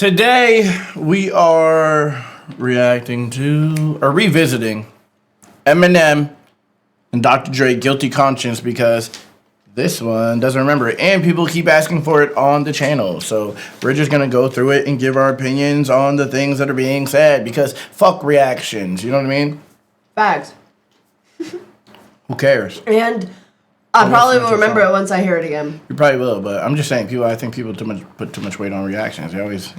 Today we are reacting to or revisiting Eminem and Dr. Dre Guilty Conscience because this one doesn't remember it and people keep asking for it on the channel. So we're just gonna go through it and give our opinions on the things that are being said because fuck reactions, you know what I mean? Facts. Who cares? And I probably will remember it once I hear it again. You probably will, but I'm just saying, I think people put too much weight on reactions. They always,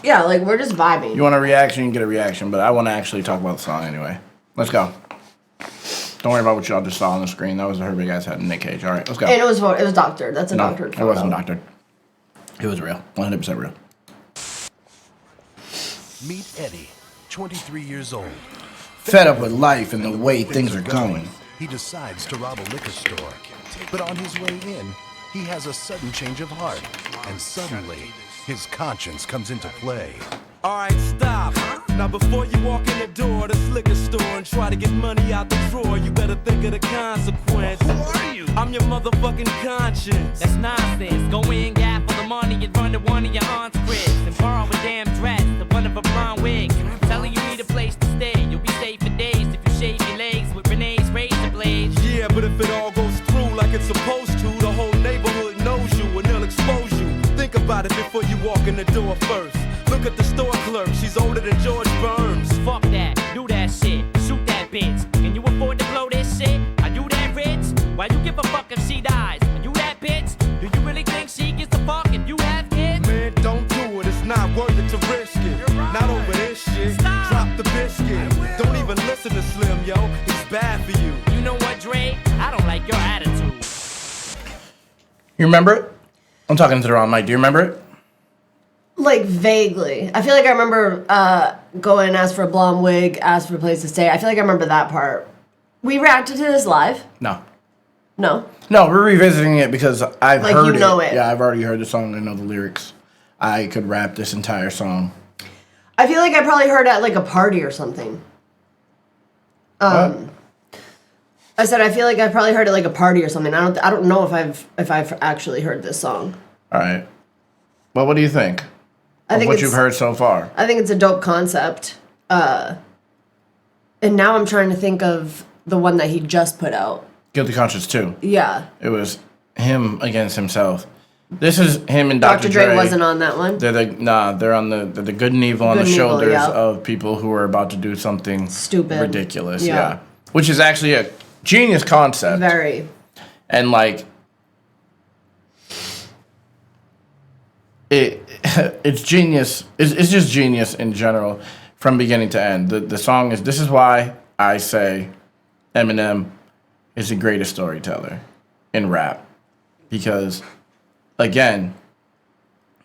Yeah, like we're just vibing. You want a reaction, you get a reaction, but I want to actually talk about the song anyway. Let's go. Don't worry about what y'all just saw on the screen. That was her big ass head and Nick Cage. All right, let's go. And it was doctored. That's a doctored photo. It wasn't doctored. It was real. 100% real. Meet Eddie, 23 years old. Fed up with life and the way things are going. He decides to rob a liquor store. But on his way in, he has a sudden change of heart. And suddenly, his conscience comes into play. Alright, stop. Now before you walk in the door of this liquor store and try to get money out the drawer, you better think of the consequence. Who are you? I'm your motherfucking conscience. That's nonsense. Go in, gap for the money and run to one of your aunt's cribs and borrow a damn dress, the one of a brown wig. Telling you need a place to stay. You'll be safe for days if you shave your legs with Renee's razor blades. Yeah, but if it all goes through like it's supposed to, the whole neighborhood knows you and they'll expose you. Think about it before you walk in the door first. Look at the store clerk, she's older than George Burns. Fuck that, do that shit, shoot that bitch. Can you afford to blow this shit? Are you that rich? Why you give a fuck if she dies? Are you that bitch? Do you really think she gets a fuck if you have kids? Man, don't do it, it's not worth it to risk it. Right. Not over this shit. Stop. Drop the biscuit. Don't even listen to Slim, yo, he's bad for you. You know what, Dre? I don't like your attitude. You remember it? I'm talking to the wrong mic. Do you remember it? Like vaguely. I feel like I remember going and asked for a blonde wig, asked for a place to stay. I feel like I remember that part. We reacted to this live? No. No? No, we're revisiting it because I've Like, heard you know it. Yeah, I've already heard the song. I know the lyrics. I could rap this entire song. I feel like I probably heard it at like a party or something. What? I said I feel like I probably heard it like a party or something. I don't know if I've actually heard this song. All right. Well, what do you think? I think what you've heard so far. I think it's a dope concept. And now I'm trying to think of the one that he just put out. Guilty Conscience 2. Yeah. It was him against himself. This is him and Dr. Dre wasn't on that one. They're on the good and evil on the shoulders of people who are about to do something stupid, ridiculous. Yeah. Which is actually a genius concept. Very. And like it's genius. It's just genius in general from beginning to end. The song is, this is why I say Eminem is the greatest storyteller in rap. Because, again,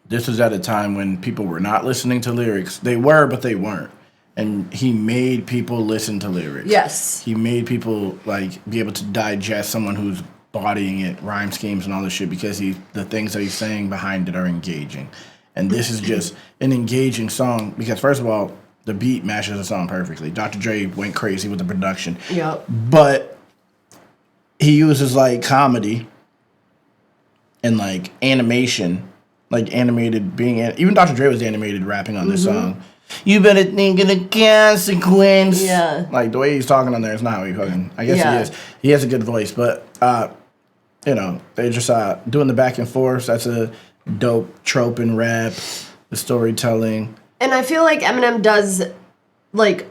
this was at a time when people were not listening to lyrics. They were, but they weren't. And he made people listen to lyrics. Yes. He made people, like, be able to digest someone who's bodying it, rhyme schemes and all this shit, because the things that he's saying behind it are engaging. And this is just an engaging song because, first of all, the beat matches the song perfectly. Dr. Dre went crazy with the production. Yep. But he uses, like, comedy and, like, animation, like animated being... Even Dr. Dre was animated rapping on this song. You better think of the consequence. Yeah. Like, the way he's talking on there is not how he fucking... I guess he is. He has a good voice, but... they're just doing the back and forth. That's a dope trope in rap, the storytelling. And I feel like Eminem does, like,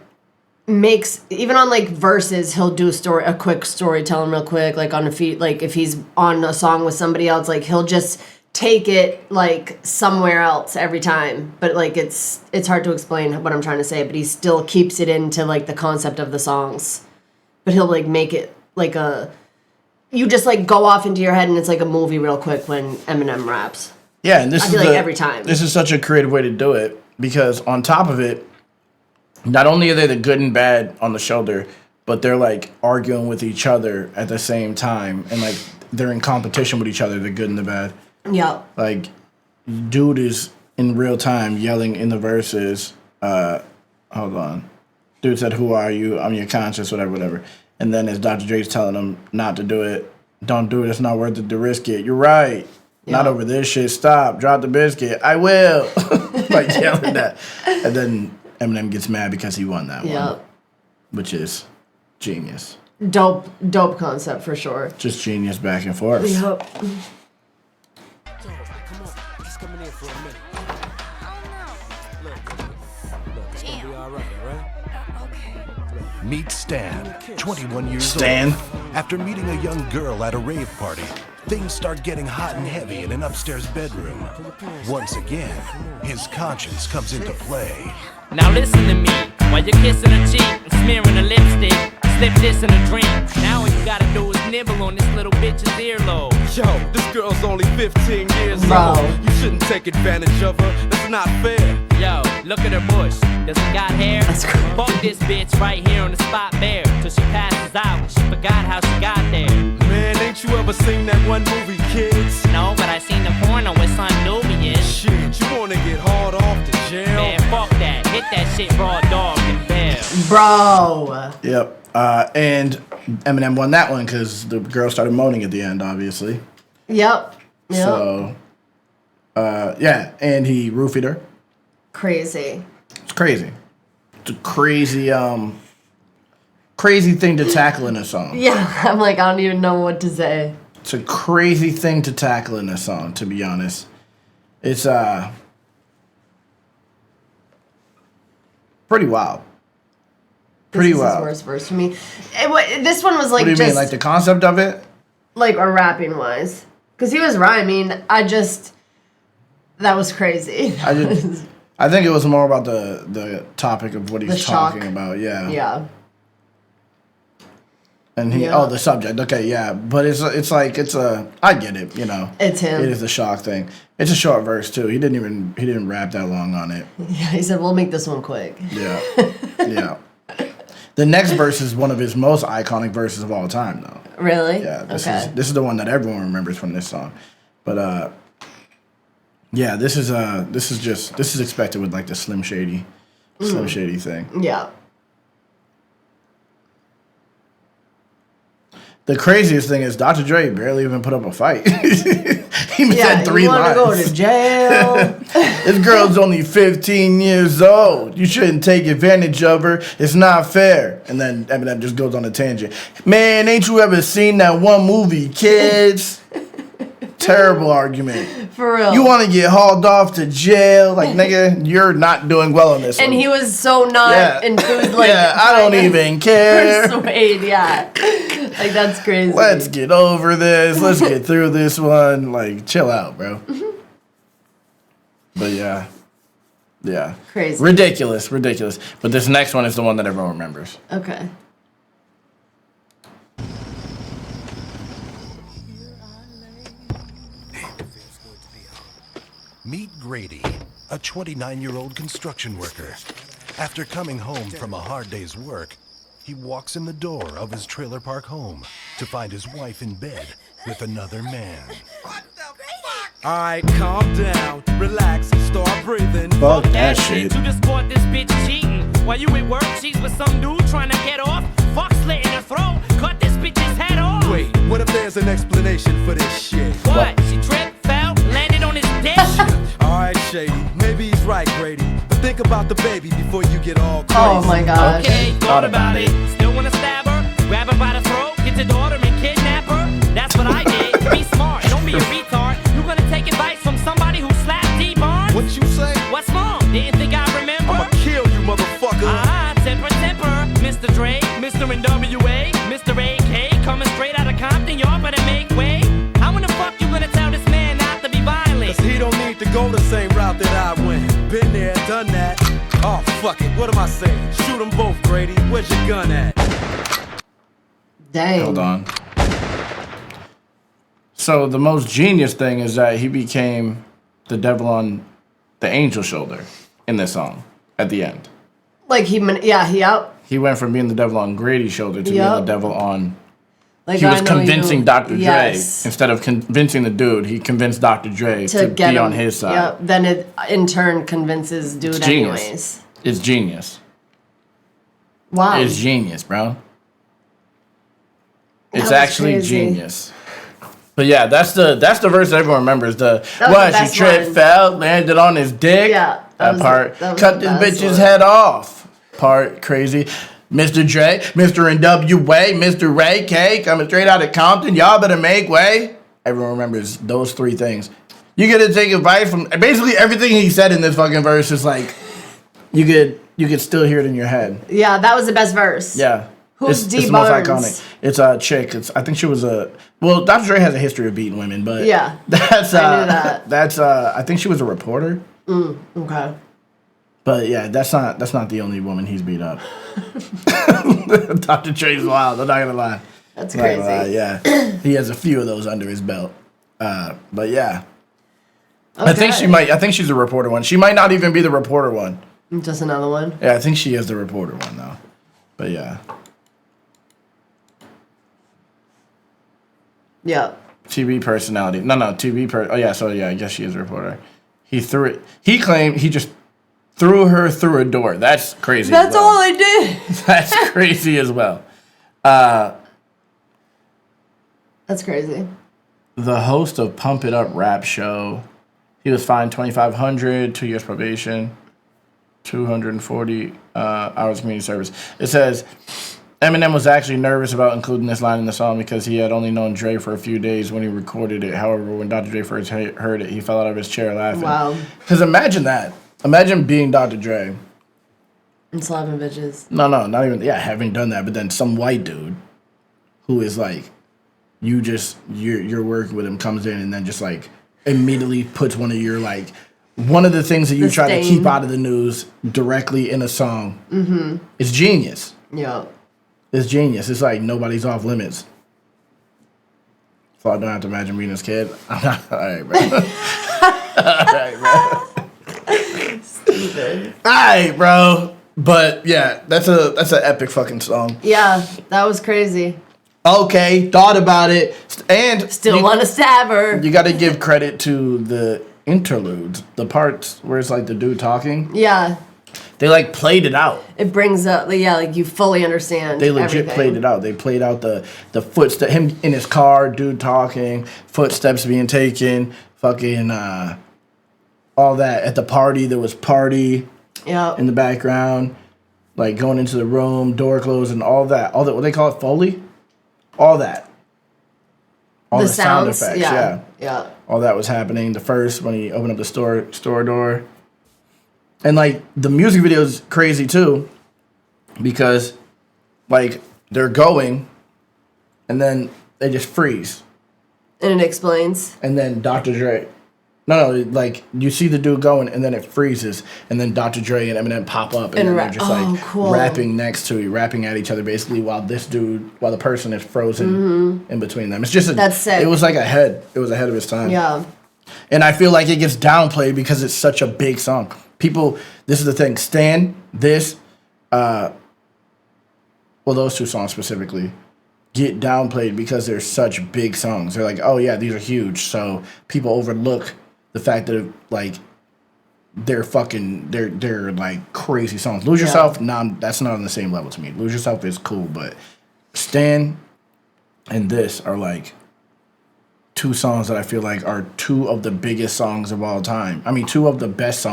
makes, even on, like, verses, he'll do a quick storytelling real quick, like, on a feat, like, if he's on a song with somebody else, like, he'll just take it, like, somewhere else every time. But, like, it's hard to explain what I'm trying to say, but he still keeps it into, like, the concept of the songs. But he'll, like, make it, like, you just, like, go off into your head and it's like a movie real quick when Eminem raps. Yeah, and I feel like every time. This is such a creative way to do it because on top of it, not only are they the good and bad on the shoulder, but they're, like, arguing with each other at the same time. And, like, they're in competition with each other, the good and the bad. Yeah. Like, dude is in real time yelling in the verses, hold on. Dude said, "Who are you? I'm your conscience," whatever. And then as Dr. Dre's telling him not to do it, don't do it, it's not worth it to risk it. You're right. Not over this shit. Stop. Drop the biscuit. I will. Like yelling that. And then Eminem gets mad because he won that one. Which is genius. Dope concept for sure. Just genius back and forth. Yep. Come on, just coming in for a minute. Look, it's gonna be all right? Meet Stan, 21 years Stan. old. After meeting a young girl at a rave party, things start getting hot and heavy in an upstairs bedroom. Once again, his conscience comes into play. Now listen to me, while you're kissing her cheek and smearing her lipstick, slip this in a drink. Now all you gotta do is nibble on this little bitch's earlobe. Yo, this girl's only 15 years Bro. old. You shouldn't take advantage of her. That's not fair. Yo, look at her bush. Does it got hair? Fuck this bitch right here on the spot bare. Till she passes out. She forgot how she got there. Man, ain't you ever seen that one movie, Kids? No, but I seen the porno with Son Nubian. Shit, you wanna get hard off to jail? Man, fuck that. Hit that shit raw dog and bell. Bro. Yep. And Eminem won that one because the girl started moaning at the end, obviously. Yep. So, yeah. And he roofied her. Crazy. It's crazy. It's a crazy, crazy thing to tackle in a song. Yeah, I'm like, I don't even know what to say. It's a crazy thing to tackle in a song, to be honest. It's, pretty wild. Pretty This is wild. his worst verse for me. This one was like What do you just mean, like the concept of it? like a rapping wise, because he was rhyming. That was crazy. I think it was more about the topic of what he's The shock. talking about. Yeah. Yeah. And the subject. Okay, yeah, but it's I get it. You know, It's him. It is the shock thing. It's a short verse too. He didn't rap that long on it. Yeah, he said, we'll make this one quick. Yeah, yeah. The next verse is one of his most iconic verses of all time, though. Really? Yeah, this Okay. is the one that everyone remembers from this song. But yeah, this is expected with like the Slim Shady thing. Yeah. The craziest thing is Dr. Dre barely even put up a fight. He said 3 you want to lines. go to jail? This girl's only 15 years old. You shouldn't take advantage of her. It's not fair. And then Eminem just goes on a tangent. Man, ain't you ever seen that one movie, Kids? Terrible argument. For real. You want to get hauled off to jail? Like, nigga, you're not doing well in this And one. he was so not enthused. Like, yeah, I don't even care. Persuade, yeah. Like, that's crazy. Let's get over this. Let's get through this one. Like, chill out, bro. But yeah. Yeah. Crazy. Ridiculous. But this next one is the one that everyone remembers. Okay. Meet Grady, a 29-year-old construction worker. After coming home from a hard day's work, he walks in the door of his trailer park home to find his wife in bed with another man. Alright, calm down, relax, start breathing. Fuck that shit. You just caught this bitch cheating. While you at work, she's with some dude trying to get off. Fuck slitting her throat. Cut this bitch's head off. Wait, what if there's an explanation for this shit? What? She tripped, fell, landed on his dick. Alright, Shady, maybe he's right, Grady. But think about the baby before you get all crazy. Oh my gosh. Okay, thought about it. Still wanna stab her? Grab her by the throat, get your daughter and kidnap her? That's what I did. Be smart, don't be a retard. You gonna take advice from somebody who slapped D-Barnes? What you say? What's wrong? Didn't think I remember? I'ma kill you, motherfucker. Temper. Mr. Dre, Mr. NWA, Mr. AK, coming straight out of Compton, y'all better make way. How in the fuck you gonna tell this man not to be violent? Cause he don't need to go the same route that I went. Been there, done that. Oh, fuck it, what am I saying? Shoot them both, Grady. Where's your gun at? Dang. Hold on. So the most genius thing is that he became the devil on the angel shoulder in this song at the end. Like, he out. He went from being the devil on Grady's shoulder to being the devil on... Like, he was I know convincing you- Dr. Dre. Yes. Instead of convincing the dude, he convinced Dr. Dre to get be him. on his side. Yep. Then it, in turn, convinces dude It's genius. anyways. It's genius. Wow. It's genius, bro. It's was actually crazy. genius. But yeah, that's the verse that everyone remembers. was the What, best she tripped, one. fell, landed on his dick. Yeah, That part. that was Cut the this best bitch's one. head off. Part crazy. Mr. Dre, Mr. NWA, Mr. Ray K, coming straight out of Compton. Y'all better make way. Everyone remembers those three things. You get to take advice from basically everything he said in this fucking verse is like you could still hear it in your head. Yeah, that was the best verse. Yeah. Who's it's D the most Barnes? iconic. It's a chick. I think she was well, Dr. Dre has a history of beating women, but Yeah, that's I knew that. That's I think she was a reporter. Okay. But yeah, that's not the only woman he's beat up. Dr. Dre's wild. I'm not gonna lie. That's I'm not crazy. gonna lie, yeah, he has a few of those under his belt. But yeah, Okay. I think she's a reporter one. She might not even be the reporter one. Just another one. Yeah, I think she is the reporter one though. But yeah, Yeah. TV personality. No, TV. Oh yeah, so yeah, I guess she is a reporter. He threw it. He claimed he just threw her through a door. That's crazy. That's all I did. That's crazy as well. That's crazy. The host of Pump It Up rap show, he was fined $2,500, 2 years probation, 240 hours community service. It says Eminem was actually nervous about including this line in the song because he had only known Dre for a few days when he recorded it. However, when Dr. Dre first heard it, he fell out of his chair laughing. Wow. Because imagine that. Imagine being Dr. Dre. And slapping bitches. No, not even, having done that, but then some white dude who is like, you're working with him comes in and then just like immediately puts one of the things that you try to keep out of the news directly in a song. Mm-hmm. It's genius. Yeah. It's genius. It's like nobody's off limits. So I don't have to imagine being this kid. I'm not, all right, bro. All right, bro. Stupid. All right, bro. But yeah, that's an epic fucking song. Yeah, that was crazy. Okay, thought about it, and Still want to stab her. You got to give credit to the interludes, the parts where it's like the dude talking. Yeah. They like played it out. It brings up, like you fully understand. They legit everything. played it out. They played out the footsteps, him in his car, dude talking, footsteps being taken, fucking all that. At the party, there was party Yeah. in the background, like going into the room, door closed, and all that. All that, what they call it, Foley? All that. All the sound sounds, effects, yeah. All that was happening. The first, when he opened up the store door. And, like, the music video is crazy, too. Because, like, they're going, and then they just freeze. And it explains. And then Dr. Dre... No, like, you see the dude going, and then it freezes, and then Dr. Dre and Eminem pop up, and then they're just, cool. rapping next to you, rapping at each other, basically, while the person is frozen in between them. It's just That's sick. It was like ahead of his time. Yeah. And I feel like it gets downplayed because it's such a big song. People, this is the thing, Stan, those two songs specifically, get downplayed because they're such big songs. They're like, oh yeah, these are huge, so people overlook the fact that like they're like crazy songs. Lose Yourself, that's not on the same level to me. Lose Yourself is cool, but Stan and this are like two songs that I feel like are two of the biggest songs of all time. I mean, two of the best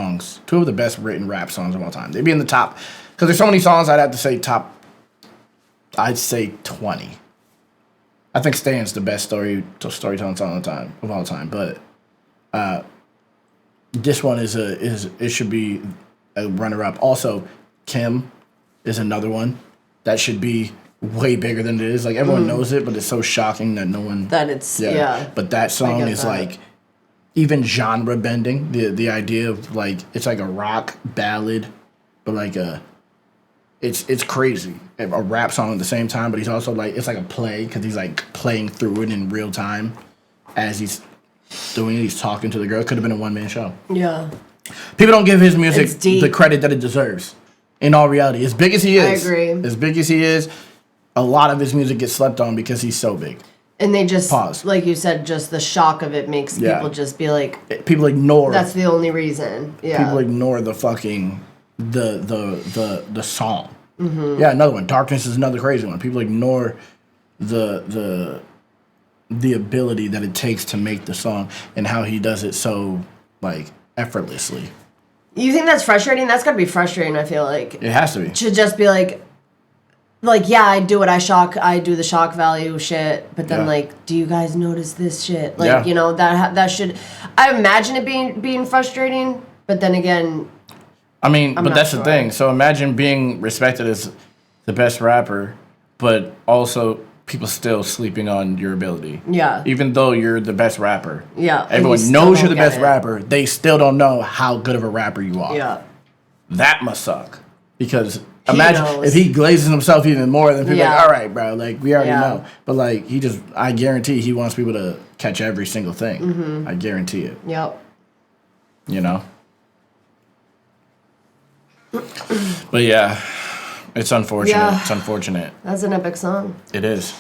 written rap songs of all time. They'd be in the top, because there's so many songs I'd say 20. I think Stan's the best storytelling song of all time, but this one it should be a runner-up. Also, Kim is another one that should be way bigger than it is. Like, everyone knows it, but it's so shocking that no one... That it's, yeah. But that song is, that. like, even genre-bending. The idea of, like, it's like a rock ballad, but, like, it's crazy. A rap song at the same time, but he's also, like, it's like a play, because he's, like, playing through it in real time as he's doing it. He's talking to the girl. Could have been a one-man show. Yeah. People don't give his music It's deep. the credit that it deserves. In all reality, as big as he is, a lot of his music gets slept on because he's so big. And they just, Pause. like you said, just the shock of it makes people just be like, People ignore. that's the only reason. Yeah. People ignore the fucking the song. Mm-hmm. Yeah, another one. Darkness is another crazy one. People ignore the the ability that it takes to make the song and how he does it so like effortlessly. You think that's frustrating? That's gotta be frustrating, I feel like. It has to be. To just be like, yeah, I do it. I do the shock value shit. But then, like, do you guys notice this shit? Like, you know, that should. I imagine it being frustrating. But then again, I mean, I'm but not that's sure. the thing. So imagine being respected as the best rapper, but also people still sleeping on your ability. Yeah. Even though you're the best rapper. Yeah. and Everyone you still knows you're don't the get best it. rapper. They still don't know how good of a rapper you are. Yeah. That must suck. Because He imagine knows. if he glazes himself even more, then people are Yeah. like, all right, bro, like, we already Yeah. know. But, like, I guarantee he wants people to catch every single thing. Mm-hmm. I guarantee it. Yep. You know? But, yeah, it's unfortunate. Yeah. It's unfortunate. That's an epic song. It is.